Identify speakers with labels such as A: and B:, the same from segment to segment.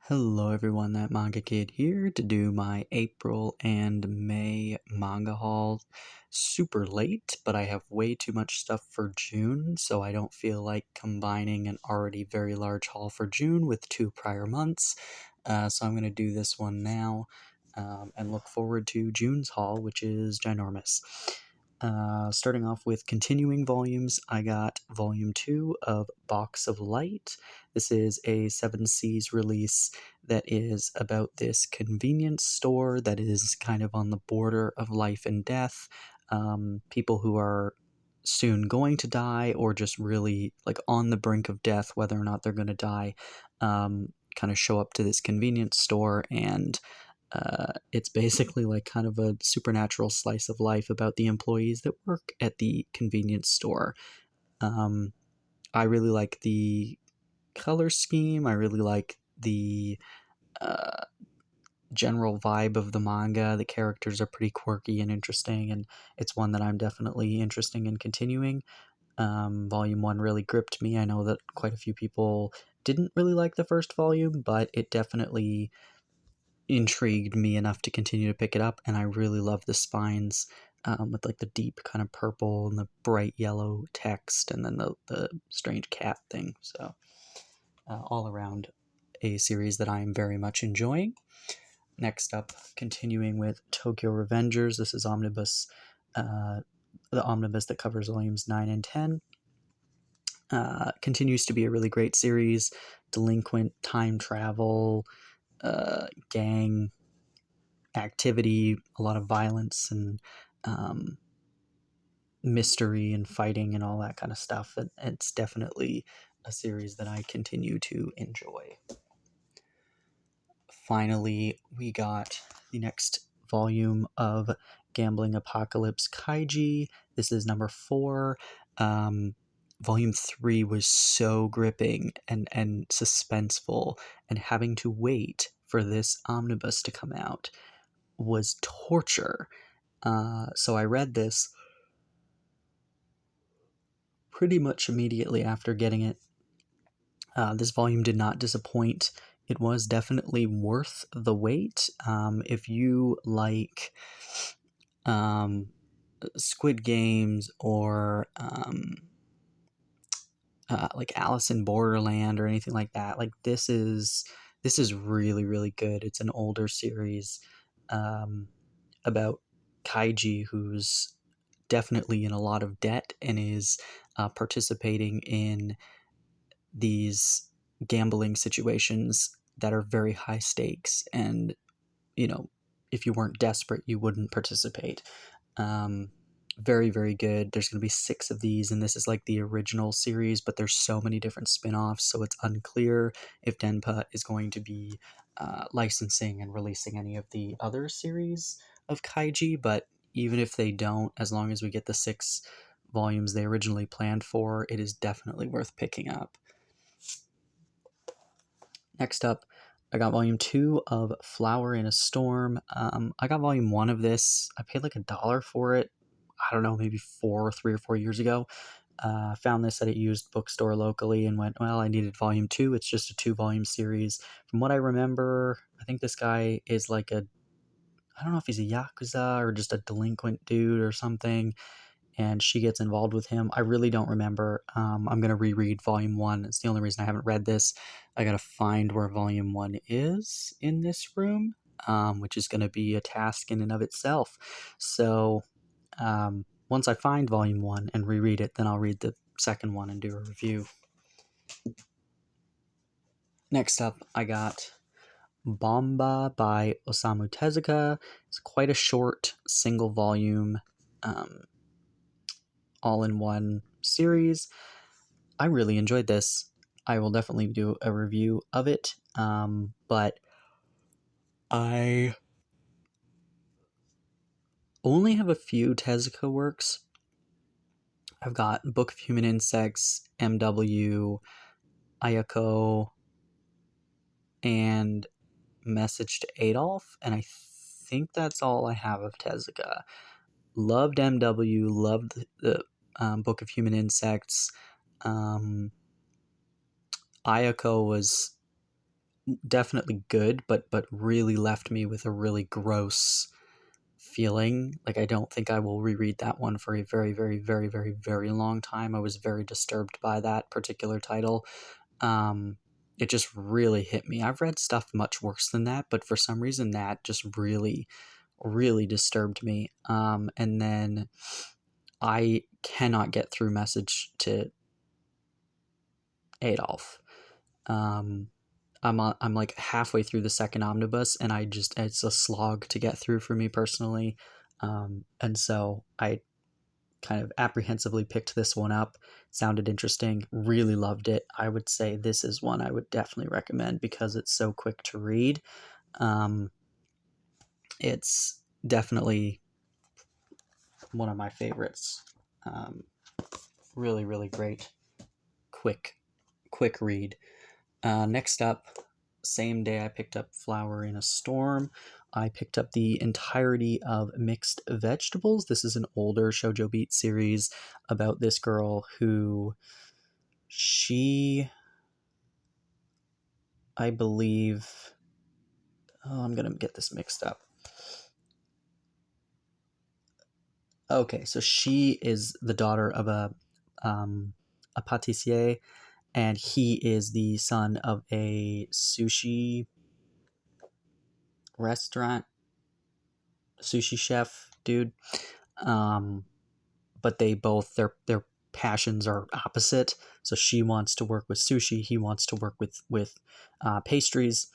A: Hello everyone, that Manga Kid here to do my April and May manga haul. Super late, but I have way too much stuff for June, so I don't feel like combining an already very large haul for June with 2 prior months. So I'm going to do this one now and look forward to June's haul, which is ginormous. Starting off with continuing volumes, I got volume 2 of Box of Light. This is a 7 Seas release that is about this convenience store that is kind of on the border of life and death. People who are soon going to die or just really like on the brink of death, whether or not they're going to die, kind of show up to this convenience store, and it's basically like kind of a supernatural slice of life about the employees that work at the convenience store. I really like the color scheme. I really like the general vibe of the manga. The characters are pretty quirky and interesting, and it's one that I'm definitely interested in continuing. Volume 1 really gripped me. I know that quite a few people didn't really like the first volume, but it definitely intrigued me enough to continue to pick it up, and I really love the spines with like the deep kind of purple and the bright yellow text, and then the strange cat thing. So all around a series that I am very much enjoying. Next up, continuing with Tokyo Revengers. This is omnibus, the omnibus that covers volumes 9 and 10. Continues to be a really great series. Delinquent time travel, gang activity, a lot of violence and mystery and fighting and all that kind of stuff. And it's definitely a series that I continue to enjoy. Finally, we got the next volume of Gambling Apocalypse Kaiji. This is number 4. Volume 3 was so gripping and suspenseful, and having to wait for this omnibus to come out was torture. So I read this pretty much immediately after getting it. This volume did not disappoint. It was definitely worth the wait. If you like Squid Games or like Alice in Borderland or anything like that, like this is really, really good. It's an older series about Kaiji, who's definitely in a lot of debt and is participating in these gambling situations that are very high stakes, and if you weren't desperate you wouldn't participate. Very, very good. There's going to be 6 of these, and this is like the original series, but there's so many different spin-offs, so it's unclear if Denpa is going to be licensing and releasing any of the other series of Kaiji. But even if they don't, as long as we get the 6 volumes they originally planned for, it is definitely worth picking up. Next up, I got volume 2 of Flower in a Storm. I got volume 1 of this. I paid like $1 for it. I don't know, maybe 3 or 4 years ago. Found this at a used bookstore locally and went, well, I needed volume 2. It's just a 2-volume series. From what I remember, I think this guy is like I don't know if he's a Yakuza or just a delinquent dude or something, and she gets involved with him. I really don't remember. I'm going to reread volume 1. It's the only reason I haven't read this. I got to find where volume 1 is in this room, which is going to be a task in and of itself. So once I find volume 1 and reread it, then I'll read the second one and do a review. Next up, I got Bomba by Osamu Tezuka. It's quite a short single volume, all-in-one series. I really enjoyed this. I will definitely do a review of it, but I only have a few Tezuka works. I've got Book of Human Insects, MW, Ayako, and Message to Adolf, and I think that's all I have of Tezuka. Loved MW, loved the Book of Human Insects. Ayako was definitely good, but really left me with a really gross feeling. Like, I don't think I will reread that one for a very, very, very, very, very long time. I was very disturbed by that particular title. It just really hit me. I've read stuff much worse than that, but for some reason that just really, really disturbed me. And then I cannot get through Message to Adolf. I'm like halfway through the second omnibus, and it's a slog to get through for me personally. And so I kind of apprehensively picked this one up. Sounded interesting, really loved it. I would say this is one I would definitely recommend because it's so quick to read. It's definitely one of my favorites. Really, really great, quick read. Next up, same day I picked up Flower in a Storm, I picked up the entirety of Mixed Vegetables. This is an older Shoujo Beat series about this girl who I believe, I'm going to get this mixed up. Okay, so she is the daughter of a pâtissier, and he is the son of a sushi restaurant, sushi chef dude. But they both, their passions are opposite. So she wants to work with sushi, he wants to work with pastries,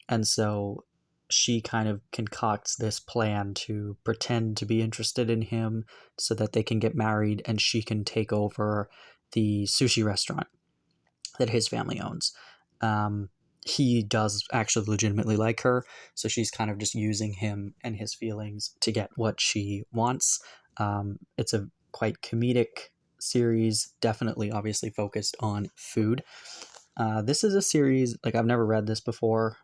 A: and so she kind of concocts this plan to pretend to be interested in him so that they can get married and she can take over the sushi restaurant that his family owns. He does actually legitimately like her, so she's kind of just using him and his feelings to get what she wants. It's a quite comedic series, definitely obviously focused on food. This is a series, like, I've never read this before,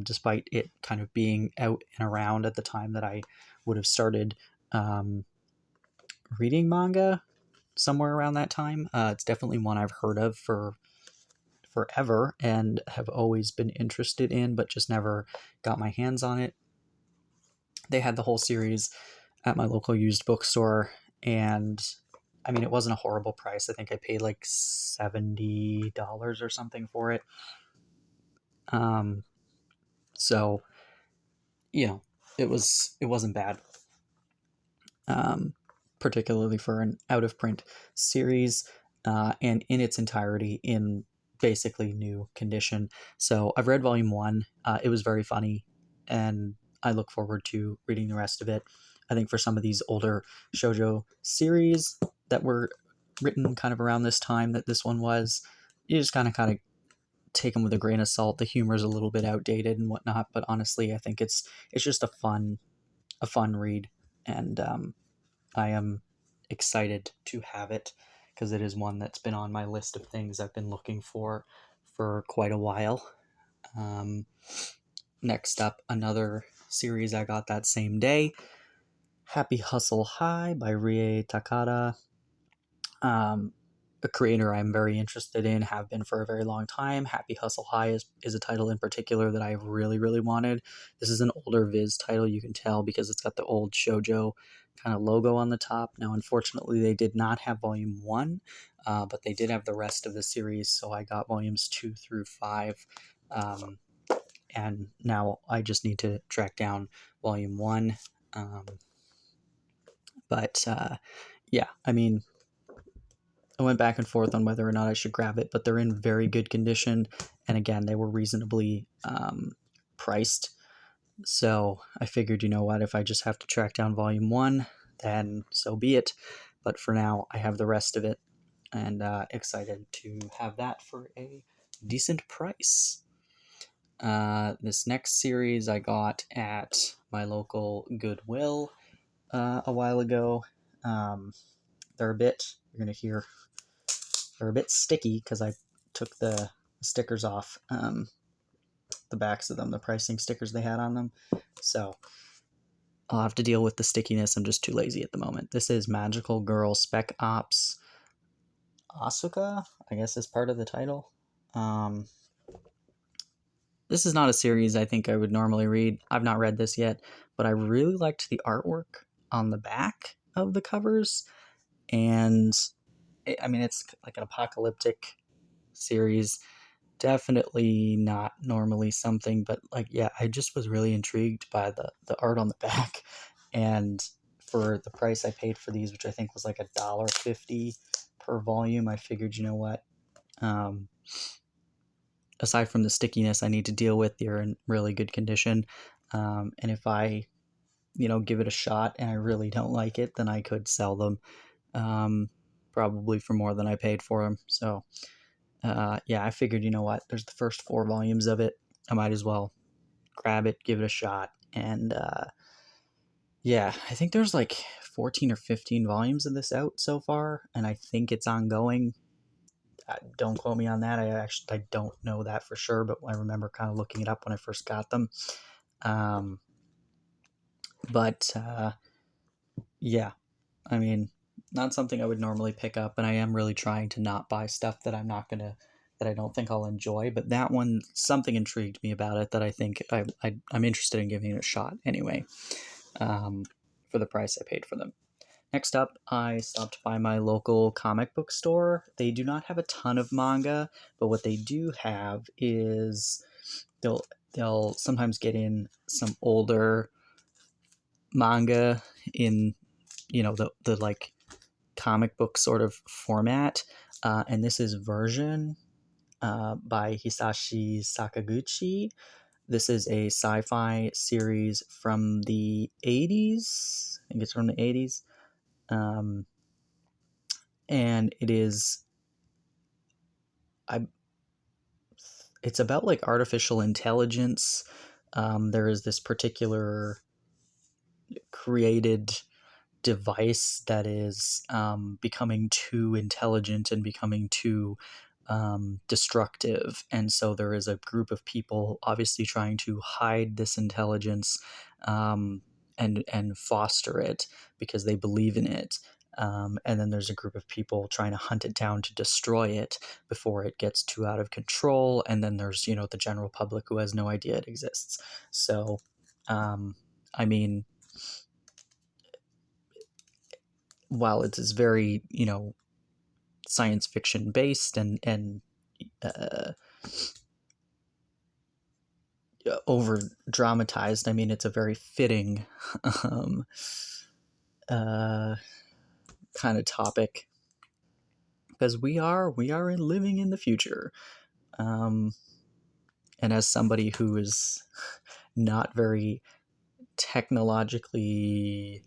A: despite it kind of being out and around at the time that I would have started reading manga, somewhere around that time. It's definitely one I've heard of for forever and have always been interested in, but just never got my hands on it. They had the whole series at my local used bookstore, and I mean, it wasn't a horrible price. I think I paid like $70 or something for it. So, you know, it wasn't bad. Particularly for an out of print series, and in its entirety in basically new condition. So I've read volume 1. It was very funny, and I look forward to reading the rest of it. I think for some of these older shoujo series that were written kind of around this time that this one was, you just kind of take them with a grain of salt. The humor is a little bit outdated and whatnot, but honestly, I think it's just a fun read, and I am excited to have it because it is one that's been on my list of things I've been looking for quite a while. Next up, another series I got that same day, Happy Hustle High by Rie Takada. A creator I'm very interested in, have been for a very long time. Happy Hustle High is a title in particular that I really, really wanted. This is an older Viz title, you can tell, because it's got the old shoujo kind of logo on the top. Now, unfortunately, they did not have volume 1, but they did have the rest of the series, so I got volumes 2 through 5. And now I just need to track down volume 1. Yeah, I mean, I went back and forth on whether or not I should grab it, but they're in very good condition. And again, they were reasonably priced. So I figured, you know what, if I just have to track down volume 1, then so be it. But for now, I have the rest of it, and excited to have that for a decent price. This next series I got at my local Goodwill a while ago. They're a bit sticky because I took the stickers off, the backs of them, the pricing stickers they had on them. So I'll have to deal with the stickiness. I'm just too lazy at the moment. This is Magical Girl Spec-Ops Asuka, I guess is part of the title. this is not a series I think I would normally read. I've not read this yet, but I really liked the artwork on the back of the covers. And I mean, it's like an apocalyptic series. Definitely not normally something, but like, yeah, I just was really intrigued by the art on the back. And for the price I paid for these, which I think was like $1.50 per volume, I figured, you know what? Um, aside from the stickiness I need to deal with, they're in really good condition. And if I, give it a shot and I really don't like it, then I could sell them, probably for more than I paid for them. So, yeah, I figured, you know what? There's the first 4 volumes of it. I might as well grab it, give it a shot. And yeah, I think there's like 14 or 15 volumes of this out so far, and I think it's ongoing. Don't quote me on that. I don't know that for sure, but I remember kind of looking it up when I first got them. Um, but yeah, I mean, not something I would normally pick up, and I am really trying to not buy stuff that that I don't think I'll enjoy. But that one, something intrigued me about it that I think I'm interested in giving it a shot anyway, for the price I paid for them. Next up, I stopped by my local comic book store. They do not have a ton of manga, but what they do have is they'll they'll sometimes get in some older manga in the like comic book sort of format, and this is Version by Hisashi Sakaguchi. This is a sci-fi series from the 80s. I think it's from the 80s. Um, and I it's about like artificial intelligence. There is this particular created device that is becoming too intelligent and becoming too destructive. And so there is a group of people obviously trying to hide this intelligence, um, and foster it because they believe in it. And then there's a group of people trying to hunt it down to destroy it before it gets too out of control. And then there's, the general public who has no idea it exists. So, I mean, while it is very, science fiction based and uh, over dramatized, I mean, it's a very fitting um, uh, kind of topic because we are living in the future. Um, and as somebody who is not very technologically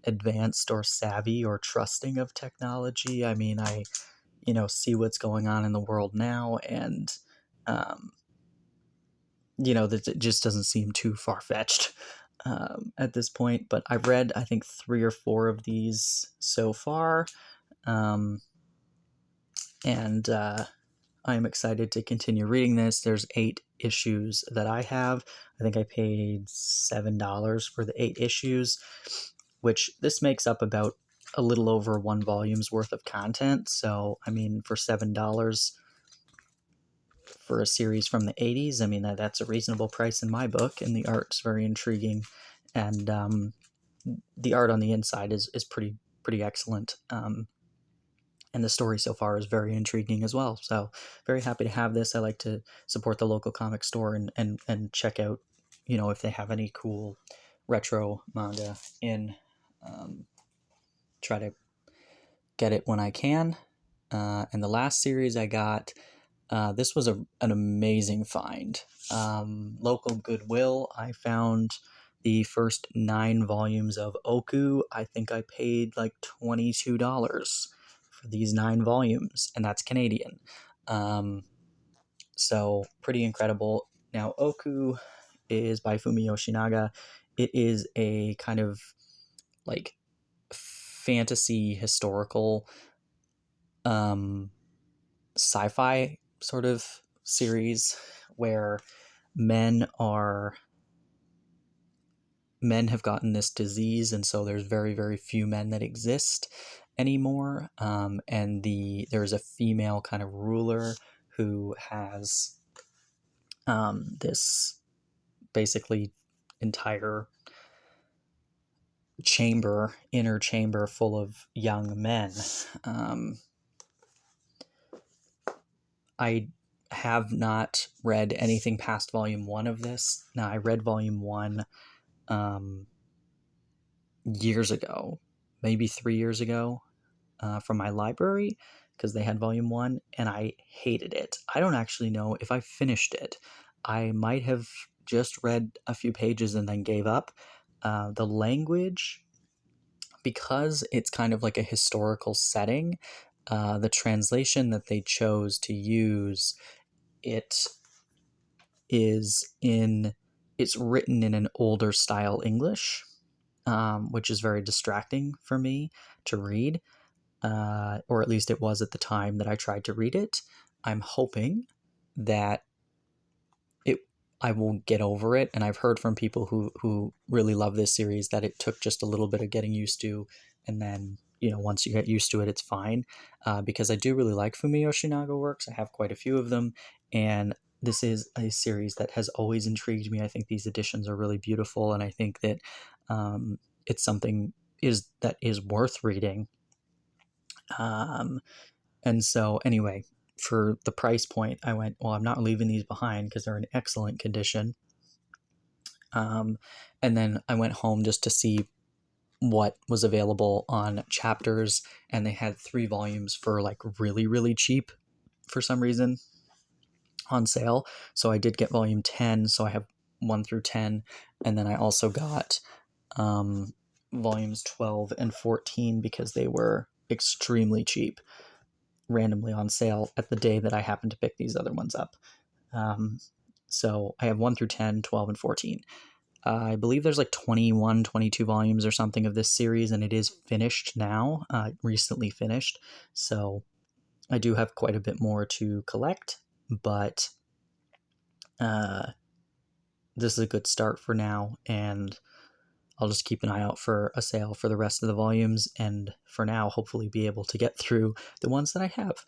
A: advanced or savvy or trusting of technology, I mean, I see what's going on in the world now, and um, that it just doesn't seem too far fetched at this point. But I've read, I think, 3 or 4 of these so far, um, and I am excited to continue reading this. There's 8 issues that I have. I think I paid $7 for the 8 issues, which this makes up about a little over 1 volume's worth of content. So, I mean, for $7 for a series from the 80s, I mean, that's a reasonable price in my book, and the art's very intriguing. And the art on the inside is pretty excellent. And the story so far is very intriguing as well. So very happy to have this. I like to support the local comic store and check out, if they have any cool retro manga in. Try to get it when I can. And the last series I got, this was an amazing find. Local Goodwill, I found the first 9 volumes of Oku. I think I paid like $22 for these 9 volumes, and that's Canadian. So pretty incredible. Now, Oku is by Fumi Yoshinaga. It is a kind of like fantasy historical sci-fi sort of series where men have gotten this disease, and so there's very, very few men that exist anymore. And there's a female kind of ruler who has this basically entire inner chamber full of young men. I have not read anything past volume 1 of this. Now, I read volume 1 years ago, maybe 3 years ago, from my library, because they had volume 1, and I hated it. I don't actually know if I finished it. I might have just read a few pages and then gave up. The language, because it's kind of like a historical setting, the translation that they chose to use, it's written in an older style English, which is very distracting for me to read, or at least it was at the time that I tried to read it. I'm hoping that I will get over it, and I've heard from people who really love this series that it took just a little bit of getting used to, and then once you get used to it, it's fine. Because I do really like Fumio Yoshinaga works. I have quite a few of them, and this is a series that has always intrigued me. I think these editions are really beautiful, and I think that it's something that is worth reading. And so anyway, for the price point, I went, well, I'm not leaving these behind because they're in excellent condition. And then I went home just to see what was available on Chapters, and they had 3 volumes for like really, really cheap for some reason on sale. So I did get volume 10, so I have 1 through 10, and then I also got volumes 12 and 14 because they were extremely cheap, randomly on sale at the day that I happened to pick these other ones up. So I have 1 through 10, 12, and 14. I believe there's like 21, 22 volumes or something of this series, and it is finished now, recently finished. So I do have quite a bit more to collect, but this is a good start for now, and I'll just keep an eye out for a sale for the rest of the volumes, and for now, hopefully be able to get through the ones that I have.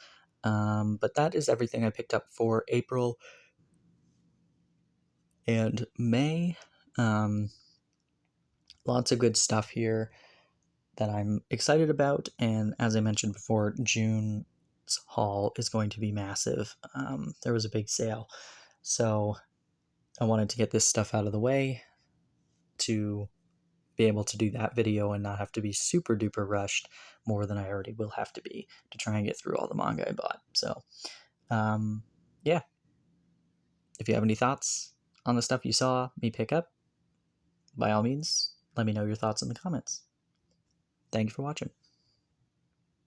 A: But that is everything I picked up for April and May. Lots of good stuff here that I'm excited about, and as I mentioned before, June's haul is going to be massive. There was a big sale, so I wanted to get this stuff out of the way to be able to do that video and not have to be super duper rushed more than I already will have to be to try and get through all the manga I bought. So yeah, if you have any thoughts on the stuff you saw me pick up, by all means, let me know your thoughts in the comments. Thank you for watching.